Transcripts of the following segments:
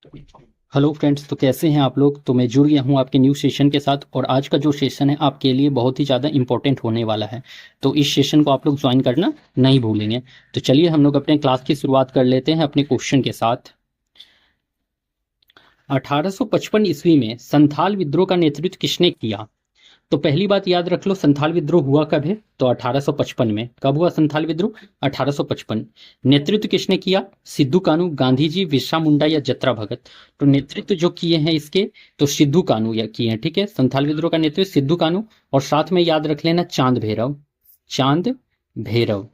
Hello friends, तो कैसे हैं आप लोग। तो मैं जुड़ गया हूं आपके न्यू सेशन के साथ और आज का जो सेशन है आपके लिए बहुत ही ज़्यादा इंपॉर्टेंट होने वाला है। तो इस सेशन को आप लोग ज्वाइन करना नहीं भूलेंगे। तो चलिए हम लोग अपने क्लास की शुरुआत कर लेते हैं अपने क्वेश्चन के साथ। 1855 ईस्वी में संथाल विद्रोह का नेतृत्व किसने किया। तो पहली बात याद रख लो, संथाल विद्रोह हुआ कब है। तो 1855 में। कब हुआ संथाल विद्रोह? 1855। नेतृत्व किसने किया? सिद्धू कानू, गांधी जी, बिरसा मुंडा या जतरा भगत। तो नेतृत्व जो किए हैं इसके, तो सिद्धू कानू या किए हैं। ठीक है, संथाल विद्रोह का नेतृत्व सिद्धू कानू। और साथ में याद रख लेना चांद भैरव। चांद भैरव,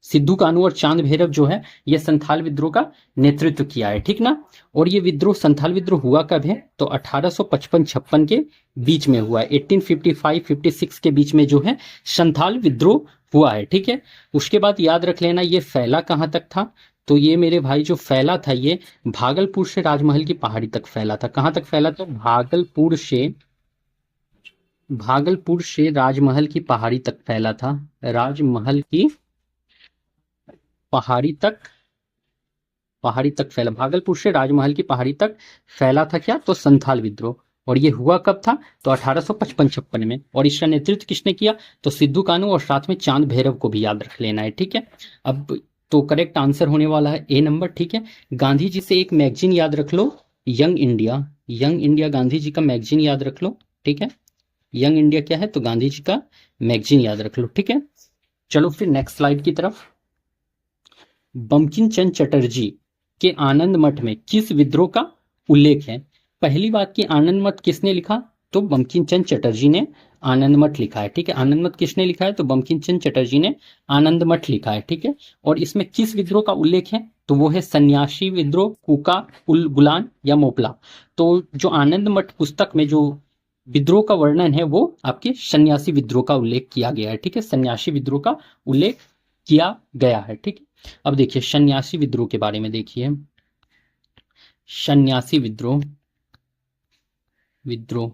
सिद्धू कानू और चांद भैरव जो है ये संथाल विद्रोह का नेतृत्व किया है। ठीक ना। और ये विद्रोह, संथाल विद्रोह हुआ कब है? तो 1855-56 के बीच में हुआ है। 1855-56 के बीच में जो है संथाल विद्रोह हुआ है। ठीक है। उसके बाद याद रख लेना ये फैला कहां तक था। तो ये मेरे भाई जो फैला था ये भागलपुर से राजमहल की पहाड़ी तक फैला था। कहां तक फैला था? भागलपुर से राजमहल की पहाड़ी तक फैला था। राजमहल की पहाड़ी तक, पहाड़ी तक फैला, भागलपुर से राजमहल की पहाड़ी तक फैला था क्या? तो संथाल विद्रोह। और ये हुआ कब था? तो 1855-56 में। और इसका नेतृत्व किसने किया? तो सिद्धू कानू और साथ में चांद भैरव को भी याद रख लेना है। ठीक है। अब तो करेक्ट आंसर होने वाला है ए नंबर। ठीक है। गांधी जी से एक मैगजीन याद रख लो, young India. Young India Gandhi ji का मैगजीन याद रख लो। ठीक है। यंग इंडिया क्या है? तो गांधी जी का मैगजीन याद रख लो। ठीक है। चलो फिर नेक्स्ट स्लाइड की तरफ। बंकिम चंद्र चटर्जी के आनंद मठ में किस विद्रोह का उल्लेख है? पहली बात की आनंद मठ किसने लिखा? तो बंकिम चंद्र चटर्जी ने आनंद मठ लिखा है। ठीक है। आनंद मठ किसने लिखा है? तो बंकिम चंद्र चटर्जी ने आनंद मठ लिखा है। ठीक है। और इसमें किस विद्रोह का उल्लेख है? तो वो है सन्यासी विद्रोह, कुका, उल गुलान या मोपला। तो जो आनंद मठ पुस्तक में जो विद्रोह का वर्णन है वो आपके सन्यासी विद्रोह का उल्लेख किया गया है। ठीक है। सन्यासी विद्रोह का उल्लेख किया गया है। ठीक है। अब देखिए सन्यासी विद्रोह के बारे में देखिए। सन्यासी विद्रोह, विद्रोह,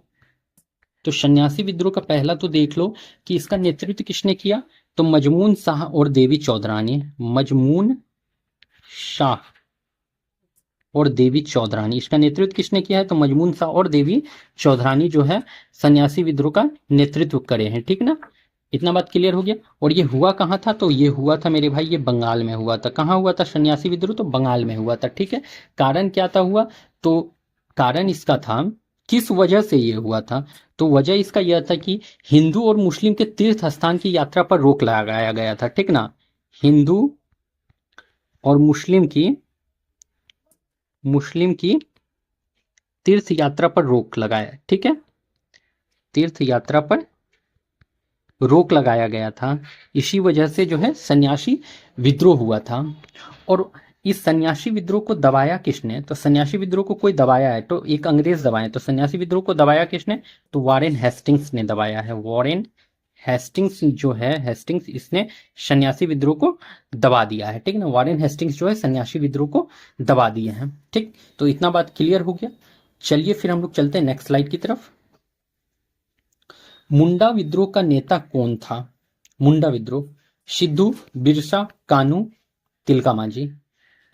तो सन्यासी विद्रोह का पहला तो देख लो कि इसका नेतृत्व किसने किया। तो मजमून शाह और देवी चौधरानी। मजमून शाह और देवी चौधरानी, इसका नेतृत्व किसने किया है? तो मजमून शाह और देवी चौधरानी जो है सन्यासी विद्रोह का नेतृत्व करे हैं। ठीक ना। इतना बात क्लियर हो गया। और ये हुआ कहाँ था? तो ये हुआ था मेरे भाई, ये बंगाल में हुआ था। कहाँ हुआ था सन्यासी विद्रोह? तो बंगाल में हुआ था। ठीक है। कारण क्या था हुआ? तो कारण इसका था, किस वजह से ये हुआ था? तो वजह इसका यह था कि हिंदू और मुस्लिम के तीर्थ स्थान की यात्रा पर रोक लगाया गया था। ठीक ना। हिंदू और मुस्लिम की तीर्थ यात्रा पर रोक लगाया। ठीक है। तीर्थ यात्रा पर रोक लगाया गया था। इसी वजह से जो है सन्यासी विद्रोह हुआ था। और इस सन्यासी विद्रोह को दबाया किसने? तो सन्यासी विद्रोह को कोई दबाया है तो एक अंग्रेज दबाए। तो सन्यासी विद्रोह को दबाया किसने? तो वॉरेन हेस्टिंग्स ने दबाया है। वॉरेन हेस्टिंग्स जो है, हेस्टिंग्स, इसने सन्यासी विद्रोह को दबा दिया है। ठीक ना। वॉरेन हेस्टिंग्स जो है सन्यासी विद्रोह को दबा दिए हैं। ठीक। तो इतना बात क्लियर हो गया। चलिए फिर हम लोग चलते हैं नेक्स्ट स्लाइड की तरफ। मुंडा विद्रोह का नेता कौन था? मुंडा विद्रोह, सिद्धू, बिरसा, कानू, तिलका मांझी।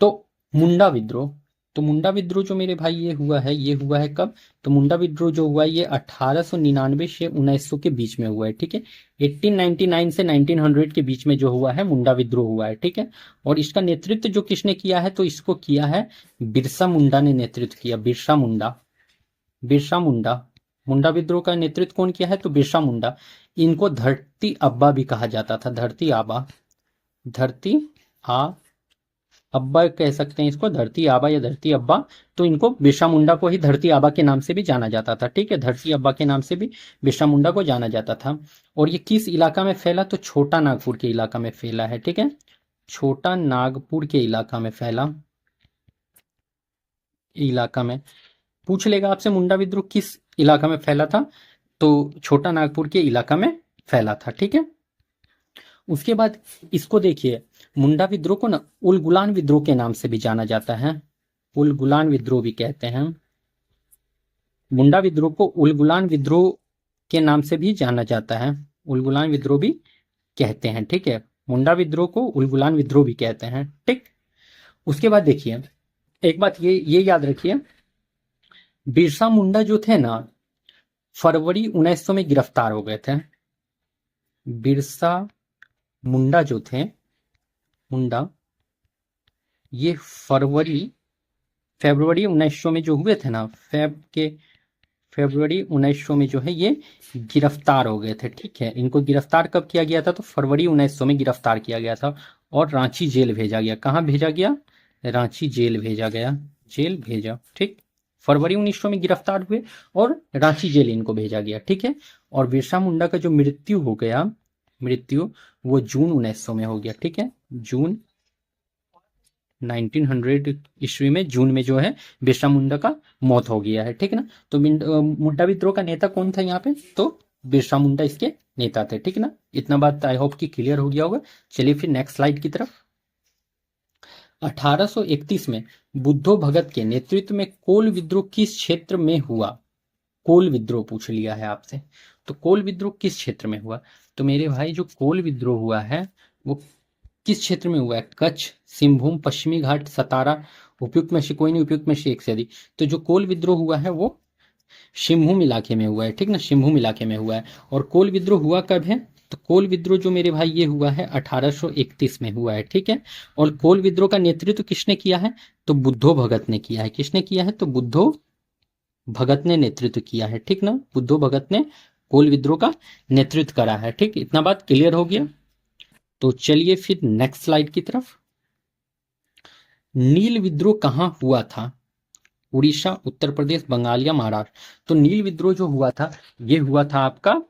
तो मुंडा विद्रोह, तो मुंडा विद्रोह जो मेरे भाई ये हुआ है, ये हुआ है कब? तो मुंडा विद्रोह जो हुआ है ये 1899 से 1900 के बीच में हुआ है। ठीक है। 1899 से 1900 के बीच में जो हुआ है मुंडा विद्रोह हुआ है। ठीक है। और इसका नेतृत्व जो किसने किया है? तो इसको किया है बिरसा मुंडा ने नेतृत्व किया। बिरसा मुंडा, बिरसा मुंडा। मुंडा विद्रोह का नेतृत्व कौन किया है? तो बिरसा मुंडा। इनको धरती अब्बा भी कहा जाता था। धरती आबा, धरती आ अब्बा कह सकते हैं इसको, धरती आबा या धरती अब्बा। तो इनको बिरसा मुंडा को ही धरती आबा के नाम से भी जाना जाता था। ठीक है। धरती अब्बा के नाम से भी बिरसा मुंडा को जाना जाता था। और ये किस इलाका में फैला? तो छोटा नागपुर के इलाका में फैला है। ठीक है। छोटा नागपुर के इलाका में फैला, इलाका में पूछ लेगा आपसे मुंडा विद्रोह किस इलाका में फैला था। तो छोटा नागपुर के इलाका में फैला था। ठीक है। उसके बाद इसको देखिए, मुंडा विद्रोह को ना उलगुलान विद्रोह के नाम से भी जाना जाता है। उलगुलान विद्रोह भी कहते हैं। मुंडा विद्रोह को उलगुलान विद्रोह के नाम से भी जाना जाता है। उलगुलान विद्रोह भी कहते हैं। ठीक है। मुंडा विद्रोह को उलगुलान विद्रोह भी कहते हैं। ठीक। उसके बाद देखिए एक बात ये याद रखिए, बिरसा मुंडा जो थे ना, फरवरी 1900 में गिरफ्तार हो गए थे। बिरसा मुंडा जो थे, मुंडा, ये फरवरी 1900 में जो हुए थे ना, फरवरी 1900 में जो है ये गिरफ्तार हो गए थे। ठीक है, इनको गिरफ्तार कब किया गया था? तो फरवरी 1900 में गिरफ्तार किया गया था और रांची जेल भेजा गया। कहाँ भेजा गया? रांची जेल भेजा गया, जेल भेजा। ठीक, फरवरी 1900 में गिरफ्तार हुए और रांची जेल इनको भेजा गया। ठीक है, और बिरसा मुंडा का जो मृत्यु हो गया, वो जून 1900 में हो गया। ठीक है, जून 1900 ईस्वी में जून में जो है बिरसा मुंडा का मौत हो गया है। ठीक है ना, तो मुंडा विद्रोह का नेता कौन था यहाँ पे? तो बिरसा मुंडा इसके नेता थे। ठीक है ना, इतना बात आई होप कि क्लियर हो गया होगा। चलिए फिर नेक्स्ट स्लाइड की तरफ। 1831 में बुद्धो भगत के नेतृत्व में कोल विद्रोह किस क्षेत्र में हुआ? कोल विद्रोह पूछ लिया है आपसे, तो कोल विद्रोह किस क्षेत्र में हुआ? तो मेरे भाई जो कोल विद्रोह हुआ है वो किस क्षेत्र में हुआ है? कच्छ, सिंहभूम, पश्चिमी घाट, सतारा, उपयुक्त में से कोई नहीं, उपयुक्त में से एक से अधिक। तो जो कोल विद्रोह हुआ है वो सिंहभूम इलाके में हुआ है। ठीक ना, सिंहभूम इलाके में हुआ है। और कोल विद्रोह हुआ कब है? तो कोल विद्रोह जो मेरे भाई ये हुआ है 1831 में हुआ है। ठीक है, और कोल विद्रोह का नेतृत्व किसने किया है? तो बुद्धो भगत ने किया है। किसने किया है? तो बुद्धो भगत ने नेतृत्व किया है। ठीक ना, बुद्धो भगत ने कोल विद्रोह का नेतृत्व करा है। ठीक, इतना बात क्लियर हो गया। तो चलिए फिर नेक्स्ट स्लाइड की तरफ। नील विद्रोह कहां हुआ था? उड़ीसा, उत्तर प्रदेश, बंगाल या महाराष्ट्र? तो नील विद्रोह जो हुआ था ये हुआ था आपका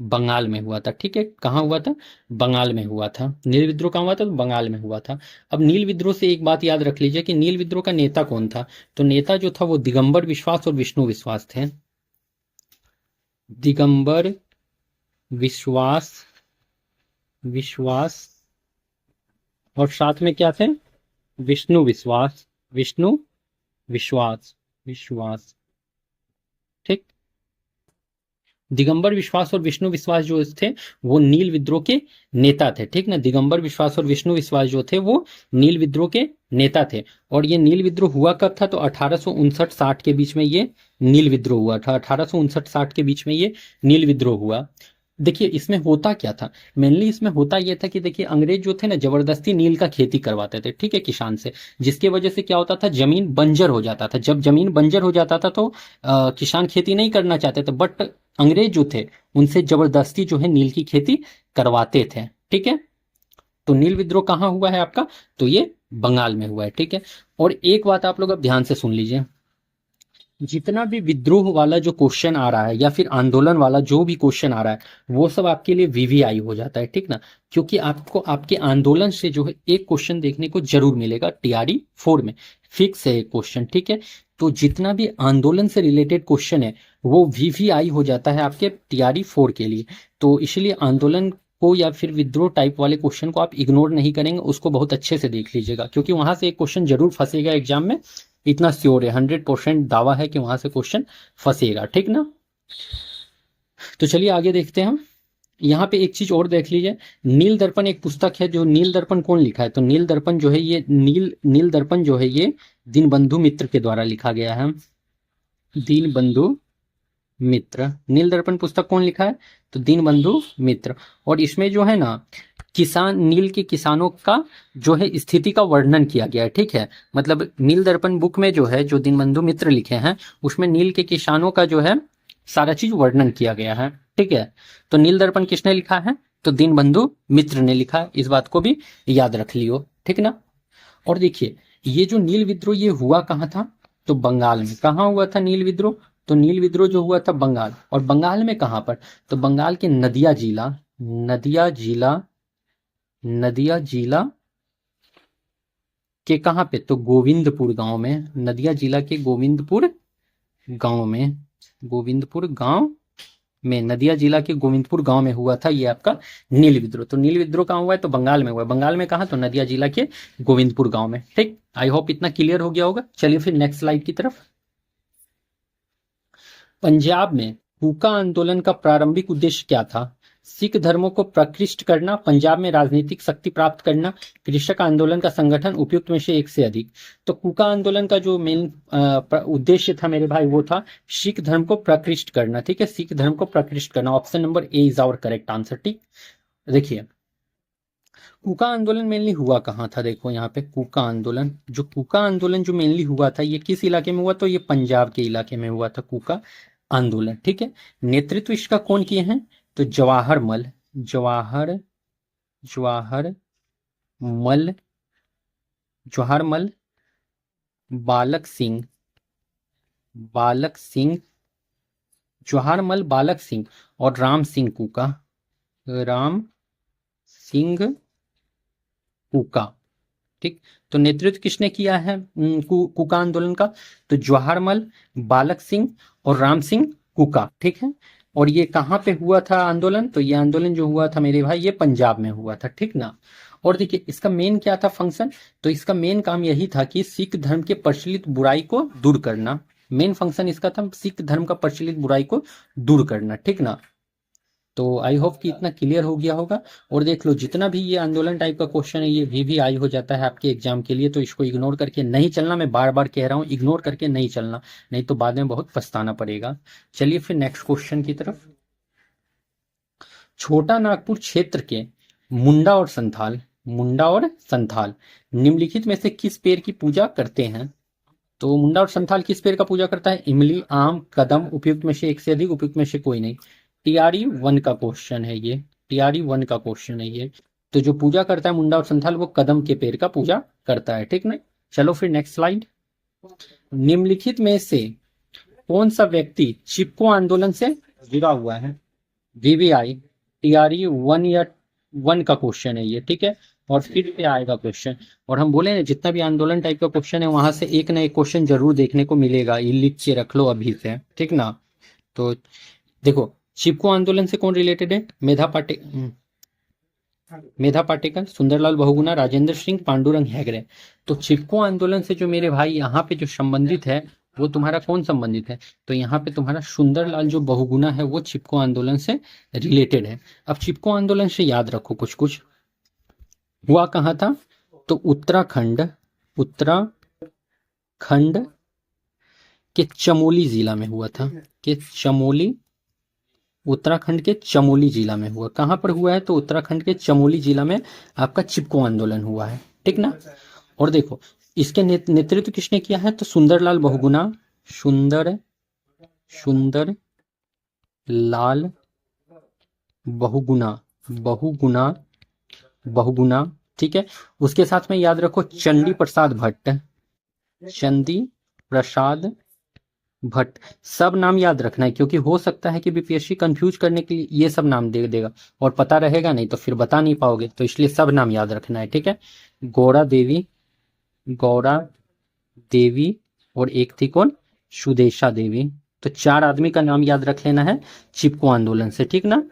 बंगाल में हुआ था। ठीक है, कहां हुआ था? बंगाल में हुआ था। नील विद्रोह कहां हुआ था? तो बंगाल में हुआ था। अब नील विद्रोह से एक बात याद रख लीजिए कि नील विद्रोह का नेता कौन था? तो नेता जो था वो दिगंबर विश्वास और विष्णु विश्वास थे। दिगंबर विश्वास और साथ में क्या थे? विष्णु विश्वास, विश्वास। ठीक, दिगंबर विश्वास और विष्णु विश्वास जो थे वो नील विद्रोह के नेता थे। ठीक ना, दिगंबर विश्वास और विष्णु विश्वास जो थे वो नील विद्रोह के नेता थे। और ये नील विद्रोह हुआ कब था? तो 1859-60 के बीच में ये नील विद्रोह हुआ था। 1859-60 के बीच में ये नील विद्रोह हुआ। देखिए इसमें होता क्या था, मेनली इसमें होता यह था कि देखिए अंग्रेज जो थे ना जबरदस्ती नील का खेती करवाते थे। ठीक है, किसान से, जिसकी वजह से क्या होता था, जमीन बंजर हो जाता था। जब जमीन बंजर हो जाता था तो किसान खेती नहीं करना चाहते थे, बट अंग्रेज जो थे उनसे जबरदस्ती जो है नील की खेती करवाते थे। ठीक है, तो नील विद्रोह कहाँ हुआ है आपका? तो ये बंगाल में हुआ है। ठीक है, और एक बात आप लोग अब ध्यान से सुन लीजिए, जितना भी विद्रोह वाला जो क्वेश्चन आ रहा है या फिर आंदोलन वाला जो भी क्वेश्चन आ रहा है वो सब आपके लिए वीवीआई हो जाता है। ठीक ना, क्योंकि आपको आपके आंदोलन से जो है एक क्वेश्चन देखने को जरूर मिलेगा। टीआरई 4 में फिक्स है एक क्वेश्चन। ठीक है, तो जितना भी आंदोलन से रिलेटेड क्वेश्चन है वो वीवीआई हो जाता है आपके टीआरई 4 के लिए। तो इसलिए आंदोलन को या फिर विद्रोह टाइप वाले क्वेश्चन को आप इग्नोर नहीं करेंगे, उसको बहुत अच्छे से देख लीजिएगा, क्योंकि वहां से एक क्वेश्चन जरूर फंसेगा एग्जाम में। इतना श्योर है, 100% दावा है कि वहां से क्वेश्चन फंसेगा। ठीक ना, तो चलिए आगे देखते हैं हम। यहाँ पे एक चीज और देख लीजिए, नील दर्पण एक पुस्तक है। जो नील दर्पण कौन लिखा है? तो नील दर्पण जो है ये नील दर्पण जो है ये दीनबंधु मित्र के द्वारा लिखा गया है। दीनबंधु मित्र, नील दर्पण पुस्तक कौन लिखा है? तो दीनबंधु मित्र। और इसमें जो है ना किसान, नील के किसानों का जो है स्थिति का वर्णन किया गया है। ठीक है, मतलब नील दर्पण बुक में जो है जो दीनबंधु मित्र लिखे हैं उसमें नील के किसानों का जो है सारा चीज वर्णन किया गया है। ठीक है, तो नील दर्पण किसने लिखा है? तो दीनबंधु मित्र ने लिखा है। इस बात को भी याद रख लियो। ठीक ना, और देखिए ये जो नील विद्रोह ये हुआ कहाँ था? तो बंगाल में। कहाँ हुआ था नील विद्रोह? तो नील विद्रोह जो हुआ था बंगाल। और बंगाल में कहाँ पर? तो बंगाल के नदिया जिला के कहाँ पे? तो गोविंदपुर गांव में। नदिया जिला के गोविंदपुर गांव में नदिया जिला के गोविंदपुर गांव में हुआ था ये आपका नील विद्रोह। तो नील विद्रोह कहाँ हुआ है? तो बंगाल में हुआ है। बंगाल में कहाँ? तो नदिया जिला के गोविंदपुर गांव में। ठीक, आई होप इतना क्लियर हो गया होगा। चलिए फिर नेक्स्ट स्लाइड की तरफ। पंजाब में हुक्का आंदोलन का प्रारंभिक उद्देश्य क्या था? सिख धर्मों को प्रकृष्ट करना, पंजाब में राजनीतिक शक्ति प्राप्त करना, कृषक आंदोलन का संगठन, उपयुक्त में से एक से अधिक। तो कूका आंदोलन का जो मेन उद्देश्य था मेरे भाई वो था सिख धर्म को प्रकृष्ट करना। ठीक है, सिख धर्म को प्रकृष्ट करना। Option number A is our correct answer. ठीक, देखिए कूका आंदोलन मेनली हुआ कहाँ था, देखो यहाँ पे कूका आंदोलन, जो कूका आंदोलन जो मेनली हुआ था ये किस इलाके में हुआ, तो ये पंजाब के इलाके में हुआ था कूका आंदोलन। ठीक है, नेतृत्व इसका कौन किए हैं, तो जवाहर मल, जवाहर जवाहर मल, जवाहर मल, बालक सिंह, बालक सिंह, जवाहर मल, बालक सिंह और राम सिंह कूका, राम सिंह कूका। ठीक, तो नेतृत्व किसने किया है कूका आंदोलन का, तो जवाहर मल, बालक सिंह और राम सिंह कूका। ठीक है, और ये कहाँ पे हुआ था आंदोलन, तो ये आंदोलन जो हुआ था मेरे भाई ये पंजाब में हुआ था। ठीक ना, और देखिए इसका मेन क्या था फंक्शन, तो इसका मेन काम यही था कि सिख धर्म के प्रचलित बुराई को दूर करना। मेन फंक्शन इसका था सिख धर्म का प्रचलित बुराई को दूर करना। ठीक ना, तो आई होप कि इतना क्लियर हो गया होगा। और देख लो जितना भी ये आंदोलन टाइप का क्वेश्चन है ये भी आई हो जाता है आपके एग्जाम के लिए, तो इसको इग्नोर करके नहीं चलना। मैं बार बार कह रहा हूँ इग्नोर करके नहीं चलना, नहीं तो बाद में बहुत पछताना पड़ेगा। चलिए फिर नेक्स्ट क्वेश्चन की तरफ। छोटा नागपुर क्षेत्र के मुंडा और संथाल, मुंडा और संथाल निम्नलिखित में से किस पेड़ की पूजा करते हैं, तो मुंडा और संथाल किस पेड़ का पूजा करता है, इमली, आम, कदम, उपयुक्त में से एक से अधिक, उपयुक्त में से कोई नहीं। टीआरई 1 का क्वेश्चन है ये, टीआरई 1 का क्वेश्चन है ये। तो जो पूजा करता है मुंडा और संथाल वो कदम के पेड़ का पूजा करता है। ठीक ना, चलो फिर नेक्स्ट स्लाइड। निम्नलिखित में से कौन सा व्यक्ति चिपको आंदोलन से जुड़ा हुआ है, वीवीआई, टीआरई 1 या 1 का क्वेश्चन है ये। ठीक है, और फिर पे आएगा क्वेश्चन, और हम बोले ना जितना भी आंदोलन टाइप का क्वेश्चन है वहां से एक ना एक क्वेश्चन जरूर देखने को मिलेगा, ये लिख के रख लो अभी से। ठीक ना, तो देखो चिपको आंदोलन से कौन रिलेटेड है, मेधा पाटेकर, सुंदरलाल बहुगुणा, राजेंद्र सिंह, पांडुरंग हेगड़े। तो चिपको आंदोलन से जो मेरे भाई यहाँ पे जो संबंधित है वो तुम्हारा कौन संबंधित है, तो यहाँ पे तुम्हारा सुंदरलाल जो बहुगुणा है वो चिपको आंदोलन से रिलेटेड है। अब चिपको आंदोलन से याद रखो कुछ कुछ हुआ कहाँ था, तो उत्तराखंड, उत्तराखंड के चमोली जिला में हुआ था, कि चमोली, उत्तराखंड के चमोली जिला में हुआ। कहाँ पर हुआ है, तो उत्तराखंड के चमोली जिला में आपका चिपको आंदोलन हुआ है। ठीक ना, और देखो इसके नेतृत्व किसने किया है, तो सुंदरलाल बहुगुणा, सुंदर लाल बहुगुणा, बहुगुणा। ठीक है, उसके साथ में याद रखो चंडी प्रसाद भट्ट, चंदी प्रसाद भट्ट। सब नाम याद रखना है क्योंकि हो सकता है कि बीपीएससी कंफ्यूज करने के लिए ये सब नाम दे देगा और पता रहेगा नहीं तो फिर बता नहीं पाओगे, तो इसलिए सब नाम याद रखना है। ठीक है, गौरा देवी, गौरा देवी और एक थी कौन, सुदेशा देवी। तो 4 आदमी का नाम याद रख लेना है चिपको आंदोलन से। ठीक ना,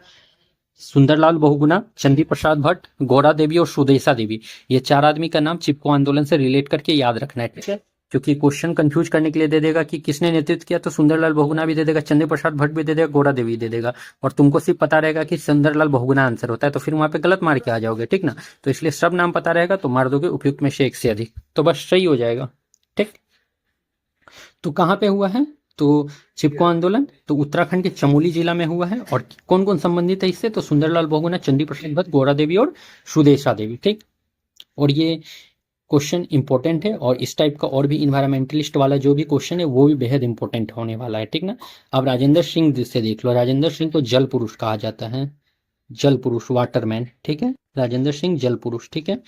सुंदरलाल बहुगुणा, चंदी प्रसाद भट्ट, गौरा देवी और सुदेशा देवी, ये 4 आदमी का नाम चिपको आंदोलन से रिलेट करके याद रखना है। ठीक है, क्योंकि क्वेश्चन कंफ्यूज करने के लिए दे देगा कि किसने नेतृत्व किया, तो सुंदरलाल बहुगुणा भी दे देगा, चंदी प्रसाद भट्ट भी दे देगा, गौरा देवी दे देगा, और तुमको सिर्फ पता रहेगा कि सुंदरलाल बहुगुणा आंसर होता है, तो फिर वहां पे गलत मार के आ जाओगे। ठीक ना, तो इसलिए सब नाम पता रहेगा तो मार दोगे उपयुक्त में से एक से अधिक, तो बस सही हो जाएगा। ठीक, तो कहाँ पे हुआ है, तो चिपको आंदोलन तो उत्तराखंड के चमोली जिला में हुआ है, और कौन कौन संबंधित है इससे, तो सुंदरलाल बहुगुणा, चंदी प्रसाद भट्ट, गौरा देवी और सुदेशा देवी। ठीक, और ये क्वेश्चन इंपॉर्टेंट है, और इस टाइप का और भी इन्वायरमेंटलिस्ट वाला जो भी क्वेश्चन है वो भी बेहद इंपॉर्टेंट होने वाला है। ठीक ना, अब राजेंद्र सिंह से देख लो, राजेंद्र सिंह को जल पुरुष कहा जाता है, जल पुरुष, वाटरमैन। ठीक है, राजेंद्र सिंह जल पुरुष। ठीक है,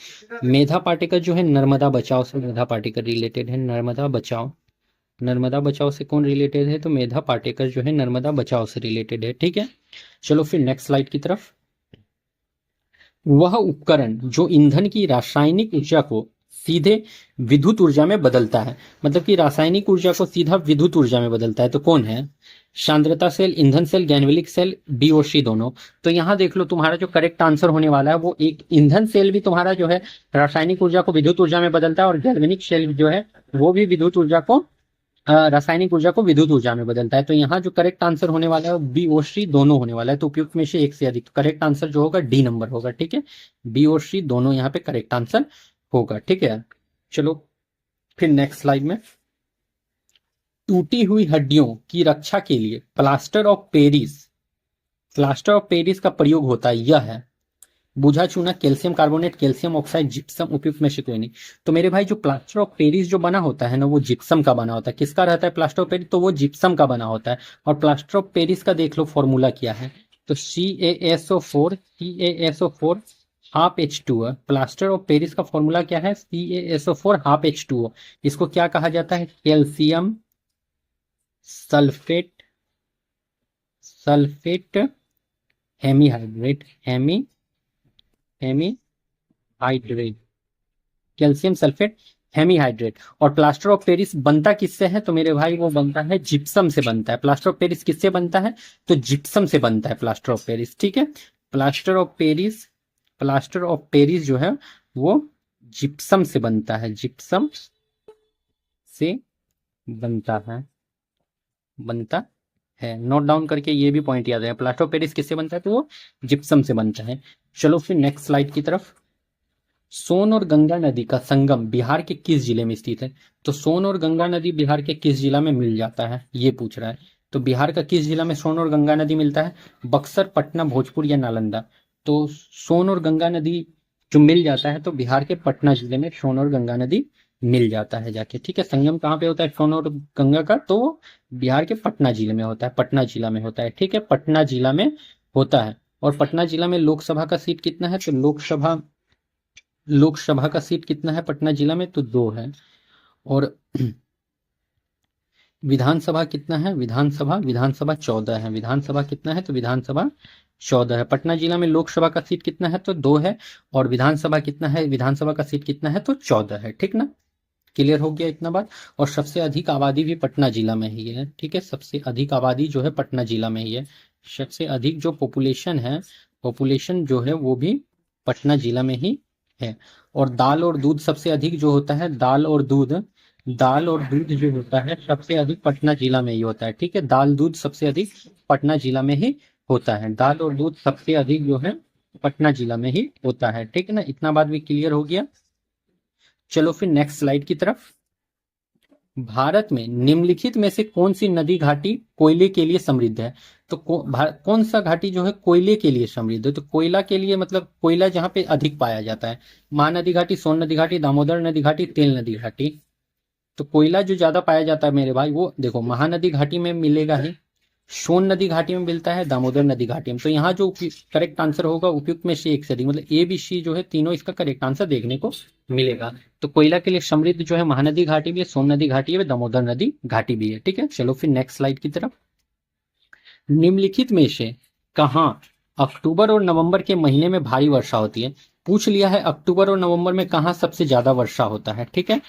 मेधा पाटेकर जो है नर्मदा बचाओ से, मेधा पाटेकर रिलेटेड है, नर्मदा बचाओ, नर्मदा बचाओ से कौन रिलेटेड है, तो मेधा पाटेकर जो है नर्मदा बचाओ से रिलेटेड है। ठीक है, चलो फिर नेक्स्ट स्लाइड की तरफ। वह उपकरण जो ईंधन की रासायनिक ऊर्जा को सीधे विद्युत ऊर्जा में बदलता है, मतलब कि रासायनिक ऊर्जा को सीधा विद्युत ऊर्जा में बदलता है, तो कौन है, सांद्रता सेल, ईंधन सेल, गैल्वेनिक सेल, बी और सी दोनों। तो यहाँ देख लो तुम्हारा जो करेक्ट आंसर होने वाला है वो एक ईंधन सेल भी तुम्हारा जो है रासायनिक ऊर्जा को विद्युत ऊर्जा में बदलता है, और गैल्वेनिक सेल जो है वो भी विद्युत ऊर्जा को रासायनिक ऊर्जा को विद्युत ऊर्जा में बदलता है। तो यहाँ जो करेक्ट आंसर होने वाला है वो बी और सी दोनों होने वाला है। तो उपयुक्त में से एक से अधिक, तो करेक्ट आंसर जो होगा डी नंबर होगा। ठीक है, बी और सी दोनों यहाँ पे करेक्ट आंसर होगा। ठीक है, चलो फिर नेक्स्ट स्लाइड में, टूटी हुई हड्डियों की रक्षा के लिए प्लास्टर ऑफ पेरिस का प्रयोग होता है। यह है बुझा चूना, calcium carbonate, calcium oxide, gypsum, उपयुक्त में से कोई नहीं। तो मेरे भाई जो प्लास्टर ऑफ पेरिस जो बना होता है ना, वो जिप्सम का बना होता है। किसका रहता है प्लास्टर ऑफ पेरिस? तो वो जिप्सम का बना होता है। और प्लास्टर ऑफ पेरिस का देख लो फॉर्मूला क्या है, तो CaSO4 half H2O। Plaster of Paris का फॉर्मूला क्या है? CaSO4 half H2O। इसको क्या कहा जाता है? Calcium sulphate hemihydrate, hemihydrate, calcium sulphate hemihydrate. और प्लास्टर ऑफ पेरिस बनता किससे है? तो मेरे भाई वो बनता है जिप्सम से बनता है। प्लास्टर ऑफ पेरिस किससे बनता है? तो जिप्सम से बनता है प्लास्टर ऑफ पेरिस। ठीक है, प्लास्टर ऑफ पेरिस जो है वो जिप्सम से बनता है, जिप्सम से बनता है। नोट डाउन करके ये भी पॉइंट याद है, प्लास्टर ऑफ पेरिस किससे बनता है? तो वो जिप्सम से बनता है। चलो फिर नेक्स्ट स्लाइड की तरफ। सोन और गंगा नदी का संगम बिहार के किस जिले में स्थित है? तो सोन और गंगा नदी बिहार के किस जिला में मिल जाता है, ये पूछ रहा है। तो बिहार का किस जिला में सोन और गंगा नदी मिलता है? बक्सर, पटना, भोजपुर या नालंदा? तो सोन और गंगा नदी जो मिल जाता है तो बिहार के पटना जिले में सोन और गंगा नदी मिल जाता है जाके। ठीक है, संगम कहाँ पे होता है सोन और गंगा का? तो बिहार के पटना जिले में होता है, पटना जिला में होता है। ठीक है, पटना जिला में होता है। और पटना जिला में लोकसभा का सीट कितना है? तो लोकसभा का सीट कितना है पटना जिला में? तो 2 है। और विधानसभा कितना है? विधानसभा 14 है। विधानसभा कितना है? तो विधानसभा 14 है। पटना जिला में लोकसभा का सीट कितना है? तो 2 है। और विधानसभा कितना है? विधानसभा का सीट कितना है? तो 14 है। ठीक ना, क्लियर हो गया इतना बात। और सबसे अधिक आबादी भी पटना जिला में ही है। ठीक है, सबसे अधिक आबादी जो है पटना जिला में ही है। सबसे अधिक जो पॉपुलेशन जो है वो भी पटना जिला में ही है। और दाल और दूध सबसे अधिक जो होता है, दाल और दूध जो होता है सबसे अधिक पटना जिला में ही होता है। ठीक है, दाल दूध सबसे अधिक पटना जिला में ही होता है। दाल और दूध सबसे अधिक जो है पटना जिला में ही होता है। ठीक है ना, इतना बात भी क्लियर हो गया। चलो फिर नेक्स्ट स्लाइड की तरफ। भारत में निम्नलिखित में से कौन सी नदी घाटी कोयले के लिए समृद्ध है? तो कौन सा घाटी जो है कोयले के लिए समृद्ध है? तो कोयला के लिए मतलब कोयला जहां पे अधिक पाया जाता है, महानदी घाटी, सोन नदी घाटी, दामोदर नदी घाटी, तेल नदी घाटी। तो कोयला जो ज्यादा पाया जाता है मेरे भाई वो देखो महानदी घाटी में मिलेगा ही, सोन नदी घाटी में मिलता है, दामोदर नदी घाटी में। तो यहाँ जो करेक्ट आंसर होगा उपयुक्त में से एक से अधिक, मतलब ए बी सी जो है तीनों इसका करेक्ट आंसर देखने को मिलेगा। तो कोयला के लिए समृद्ध जो है महानदी घाटी भी है, सोन नदी घाटी है, दामोदर नदी घाटी भी है। ठीक है, चलो फिर नेक्स्ट स्लाइड की तरफ। निम्नलिखित में से कहाँ अक्टूबर और नवंबर के महीने में भारी वर्षा होती है? पूछ लिया है अक्टूबर और नवंबर में कहाँ सबसे ज्यादा वर्षा होता है। ठीक है,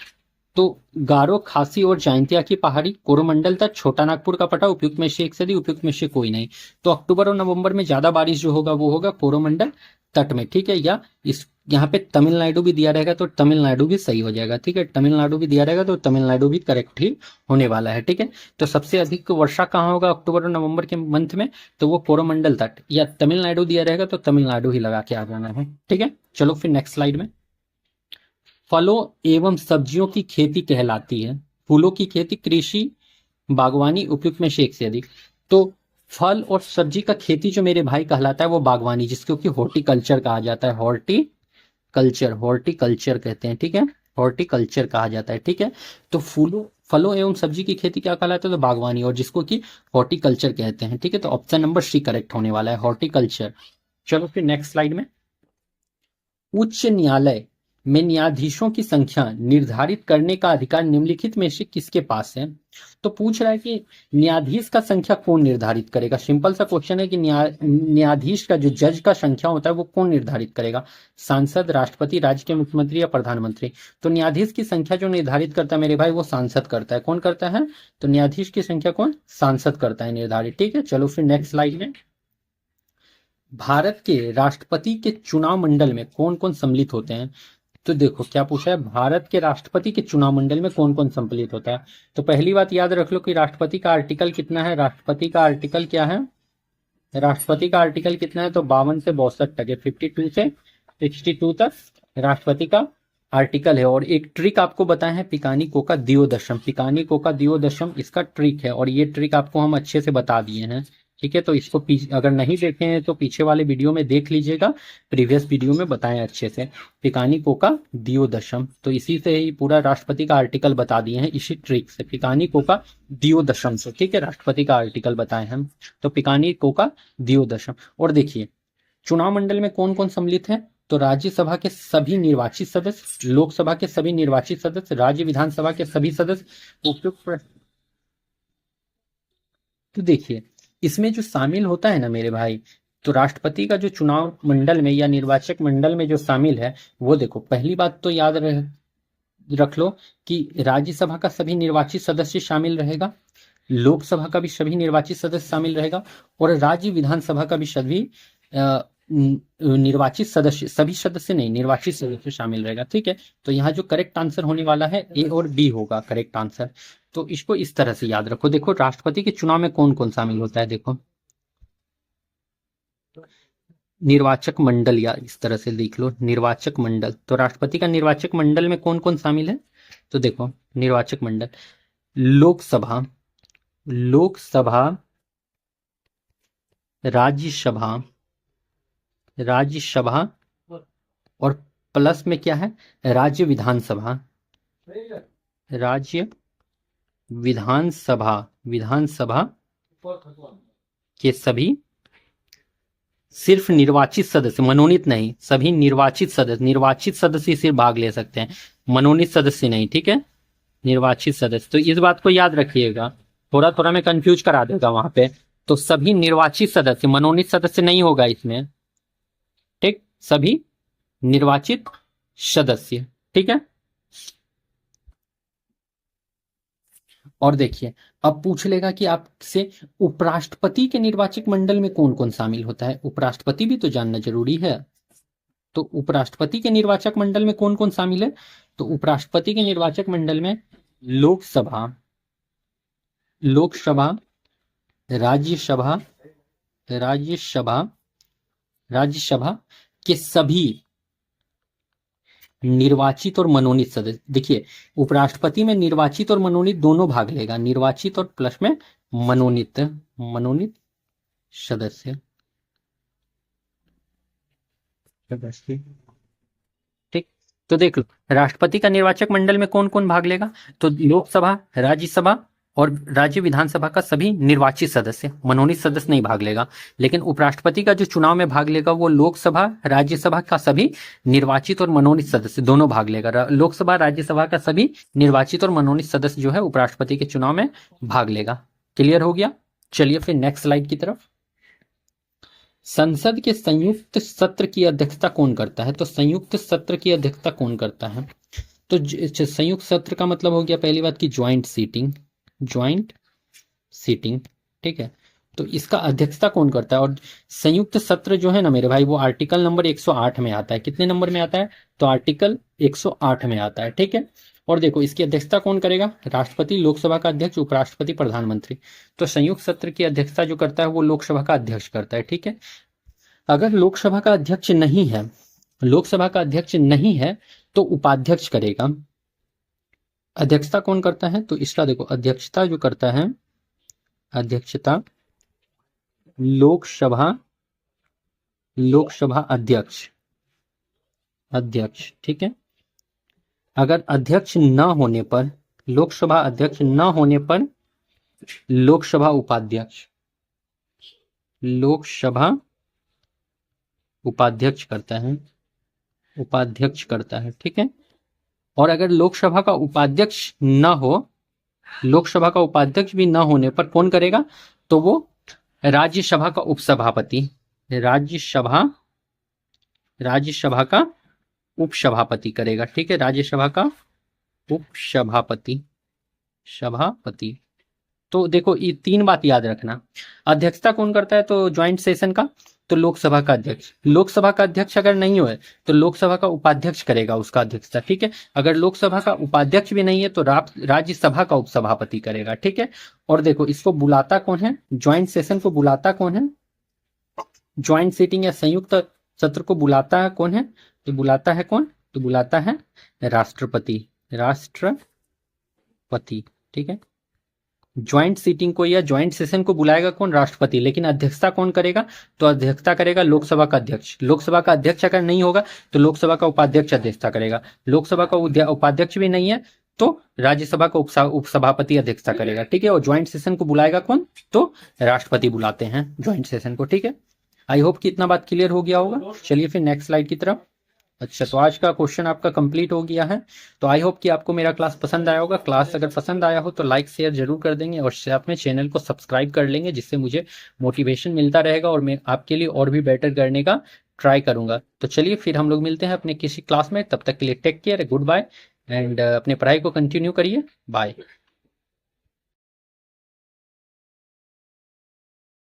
तो गारो, खासी और जयंतिया की पहाड़ी, कोरोमंडल तक, छोटा नागपुर का पटा, उपयुक्त में से एक से अधिक, उपयुक्त में से कोई नहीं। तो अक्टूबर और नवंबर में ज्यादा बारिश जो होगा वो होगा कोरोमंडल तट में। ठीक है, या इस यहाँ पे तमिलनाडु भी दिया रहेगा तो तमिलनाडु भी सही हो जाएगा। ठीक है, तमिलनाडु भी दिया रहेगा तो तमिलनाडु भी करेक्ट ही होने वाला है। ठीक है, तो सबसे अधिक वर्षा कहाँ होगा अक्टूबर और नवंबर के मंथ में? तो वो कोरोमंडल तट या तमिलनाडु दिया रहेगा तो तमिलनाडु ही लगा के आ जाना है। ठीक है, चलो फिर नेक्स्ट स्लाइड में। फलों एवं सब्जियों की खेती कहलाती है। फूलों की खेती, कृषि, बागवानी, उपयुक्त में से एक से अधिक। तो फल और सब्जी का खेती जो मेरे भाई कहलाता है वो बागवानी, जिसको कि हॉर्टिकल्चर कहा जाता है। हॉर्टिकल्चर कहते हैं। ठीक है, हॉर्टिकल्चर कहा जाता है। ठीक है, तो फलों एवं सब्जी की खेती क्या कहलाता है? तो बागवानी, और जिसको कि हॉर्टिकल्चर कहते हैं। ठीक है, तो ऑप्शन नंबर सी करेक्ट होने वाला है, हॉर्टिकल्चर। चलो फिर नेक्स्ट स्लाइड में। उच्च न्यायालय में न्यायाधीशों की संख्या निर्धारित करने का अधिकार निम्नलिखित में से किसके पास है? तो पूछ रहा है कि न्यायाधीश का संख्या कौन निर्धारित करेगा। सिंपल सा क्वेश्चन है कि न्यायाधीश का जो जज का संख्या होता है वो कौन निर्धारित करेगा? सांसद, राष्ट्रपति, राज्य के मुख्यमंत्री या प्रधानमंत्री? तो न्यायाधीश की संख्या जो निर्धारित करता है मेरे भाई वो सांसद करता है। कौन करता है? तो न्यायाधीश की संख्या कौन? सांसद करता है निर्धारित। ठीक है, चलो फिर नेक्स्ट स्लाइड में। भारत के राष्ट्रपति के चुनाव मंडल में कौन कौन सम्मिलित होते हैं? तो देखो क्या पूछा है, भारत के राष्ट्रपति के चुनाव मंडल में कौन कौन सम्मिलित होता है। तो पहली बात याद रख लो कि राष्ट्रपति का आर्टिकल कितना है, राष्ट्रपति का आर्टिकल क्या है, राष्ट्रपति का आर्टिकल कितना है, तो 52 से 62 तक है, 52 से 62 तक राष्ट्रपति का आर्टिकल है। और एक ट्रिक आपको बताए हैं, पिकानिको का दियोदशम, पिकानिको का दियोदशम इसका ट्रिक है, और ये ट्रिक आपको हम अच्छे से बता दिए हैं। ठीक है, तो इसको अगर नहीं देखे हैं तो पीछे वाले वीडियो में देख लीजिएगा, प्रीवियस वीडियो में बताएं अच्छे से। पिकानिको का दियोदशम, तो इसी से ही पूरा राष्ट्रपति का आर्टिकल बता दिए हैं, इसी ट्रिक से, पिकानिको का दियोदशम से। ठीक है, राष्ट्रपति का आर्टिकल बताए हम, तो पिकानिको का दियोदशम। और देखिए चुनाव मंडल में कौन कौन सम्मिलित है, तो राज्यसभा के सभी निर्वाचित सदस्य, लोकसभा के सभी निर्वाचित सदस्य, राज्य विधानसभा के सभी सदस्य, उपयुक्त। तो देखिए इसमें जो शामिल होता है ना मेरे भाई, तो राष्ट्रपति का जो चुनाव मंडल में या निर्वाचक मंडल में जो शामिल है, वो देखो पहली बात तो याद रख लो कि राज्यसभा का सभी निर्वाचित सदस्य शामिल रहेगा, लोकसभा का भी सभी निर्वाचित सदस्य शामिल रहेगा, और राज्य विधानसभा का भी सभी निर्वाचित सदस्य, सभी सदस्य नहीं, निर्वाचित सदस्य शामिल रहेगा। ठीक है, तो यहाँ जो करेक्ट आंसर होने वाला है ए और बी होगा करेक्ट आंसर। तो इसको इस तरह से याद रखो। देखो राष्ट्रपति के चुनाव में कौन कौन शामिल होता है, देखो निर्वाचक मंडल, या इस तरह से लिख लो निर्वाचक मंडल। तो राष्ट्रपति का निर्वाचक मंडल में कौन कौन शामिल है, तो देखो निर्वाचक मंडल, लोकसभा, लोकसभा, राज्यसभा, राज्यसभा, और प्लस में क्या है, राज्य विधानसभा, राज्य विधानसभा, विधानसभा के सभी सिर्फ निर्वाचित सदस्य, मनोनीत नहीं, सभी निर्वाचित सदस्य, निर्वाचित सदस्य सिर्फ भाग ले सकते हैं, मनोनीत सदस्य नहीं। ठीक है, निर्वाचित सदस्य, तो इस बात को याद रखिएगा, थोड़ा थोड़ा मैं कंफ्यूज करा देगा वहां पे। तो सभी निर्वाचित सदस्य, मनोनीत सदस्य नहीं होगा इसमें, ठीक, सभी निर्वाचित सदस्य। ठीक है, और देखिए अब पूछ लेगा कि आपसे उपराष्ट्रपति के निर्वाचक मंडल में कौन कौन शामिल होता है, उपराष्ट्रपति भी तो जानना जरूरी है। तो उपराष्ट्रपति के निर्वाचक मंडल में कौन कौन शामिल है, तो उपराष्ट्रपति के निर्वाचक मंडल में लोकसभा, लोकसभा, राज्यसभा, राज्यसभा, राज्यसभा के सभी निर्वाचित और मनोनीत सदस्य। देखिए उपराष्ट्रपति में निर्वाचित और मनोनीत दोनों भाग लेगा, निर्वाचित और प्लस में मनोनीत, मनोनीत सदस्य। ठीक, तो देख लो राष्ट्रपति का निर्वाचक मंडल में कौन कौन भाग लेगा, तो लोकसभा, राज्यसभा और राज्य विधानसभा का सभी निर्वाचित सदस्य, मनोनीत सदस्य नहीं भाग लेगा। लेकिन उपराष्ट्रपति का जो चुनाव में भाग लेगा वो लोकसभा, राज्यसभा का सभी निर्वाचित और मनोनीत सदस्य दोनों भाग लेगा। लोकसभा, राज्यसभा का सभी निर्वाचित और मनोनीत सदस्य जो है उपराष्ट्रपति के चुनाव में भाग लेगा। क्लियर हो गया, चलिए फिर नेक्स्ट स्लाइड की तरफ। संसद के संयुक्त सत्र की अध्यक्षता कौन करता है, तो संयुक्त सत्र की अध्यक्षता कौन करता है, तो संयुक्त सत्र का मतलब हो गया पहली बात की ज्वाइंट सीटिंग, ज्वाइंट सीटिंग। ठीक है, तो इसका अध्यक्षता कौन करता है, और संयुक्त सत्र जो है ना मेरे भाई वो आर्टिकल नंबर 108 में आता है। कितने नंबर में आता है, तो आर्टिकल 108 में आता है। ठीक है, और देखो इसकी अध्यक्षता कौन करेगा, राष्ट्रपति, लोकसभा का अध्यक्ष, उपराष्ट्रपति, प्रधानमंत्री। तो संयुक्त सत्र की अध्यक्षता जो करता है वो लोकसभा का अध्यक्ष करता है। ठीक है, अगर लोकसभा का अध्यक्ष नहीं है, लोकसभा का अध्यक्ष नहीं है तो उपाध्यक्ष करेगा। अध्यक्षता कौन करता है, तो इसका देखो अध्यक्षता जो करता है, अध्यक्षता लोकसभा, लोकसभा अध्यक्ष, अध्यक्ष। ठीक है, अगर अध्यक्ष न होने पर, लोकसभा अध्यक्ष न होने पर लोकसभा उपाध्यक्ष, लोकसभा उपाध्यक्ष करता है, उपाध्यक्ष करता है। ठीक है, और अगर लोकसभा का उपाध्यक्ष न हो, लोकसभा का उपाध्यक्ष भी न होने पर कौन करेगा, तो वो राज्यसभा का उपसभापति, राज्यसभा, राज्यसभा का उपसभापति करेगा। ठीक है, राज्यसभा का उपसभापति, सभापति। तो देखो ये 3 बात याद रखना। अध्यक्षता कौन करता है तो ज्वाइंट सेशन का, तो लोकसभा का अध्यक्ष। लोकसभा का अध्यक्ष अगर नहीं हो तो लोकसभा का उपाध्यक्ष करेगा उसका अध्यक्षता, ठीक है। अगर लोकसभा का उपाध्यक्ष भी नहीं है तो राज्यसभा का उपसभापति करेगा, ठीक है। और देखो इसको बुलाता कौन है, ज्वाइंट सेशन को बुलाता कौन है, ज्वाइंट सीटिंग या संयुक्त सत्र को बुलाता है कौन है, तो बुलाता है कौन, तो बुलाता है राष्ट्रपति, राष्ट्रपति, ठीक है। ज्वाइंट सीटिंग को या ज्वाइंट सेशन को बुलाएगा कौन, राष्ट्रपति। लेकिन अध्यक्षता कौन करेगा, तो अध्यक्षता करेगा लोकसभा का अध्यक्ष। लोकसभा का अध्यक्ष अगर नहीं होगा तो लोकसभा का उपाध्यक्ष अध्यक्षता करेगा। लोकसभा का उपाध्यक्ष भी नहीं है तो राज्यसभा का उपसभापति अध्यक्षता करेगा, ठीक है। और ज्वाइंट सेशन को बुलाएगा कौन, तो राष्ट्रपति बुलाते हैं ज्वाइंट सेशन को, ठीक है। आई होप कि इतना बात क्लियर हो गया होगा। चलिए फिर नेक्स्ट स्लाइड की तरफ। अच्छा, तो आज का क्वेश्चन आपका कंप्लीट हो गया है। तो आई होप कि आपको मेरा क्लास पसंद आया होगा। क्लास अगर पसंद आया हो तो लाइक शेयर जरूर कर देंगे और अपने चैनल को सब्सक्राइब कर लेंगे, जिससे मुझे मोटिवेशन मिलता रहेगा और मैं आपके लिए और भी बेटर करने का ट्राई करूंगा। तो चलिए फिर हम लोग मिलते हैं अपने किसी क्लास में, तब तक के लिए take care, good bye and अपने पढ़ाई को कंटिन्यू करिए, बाय।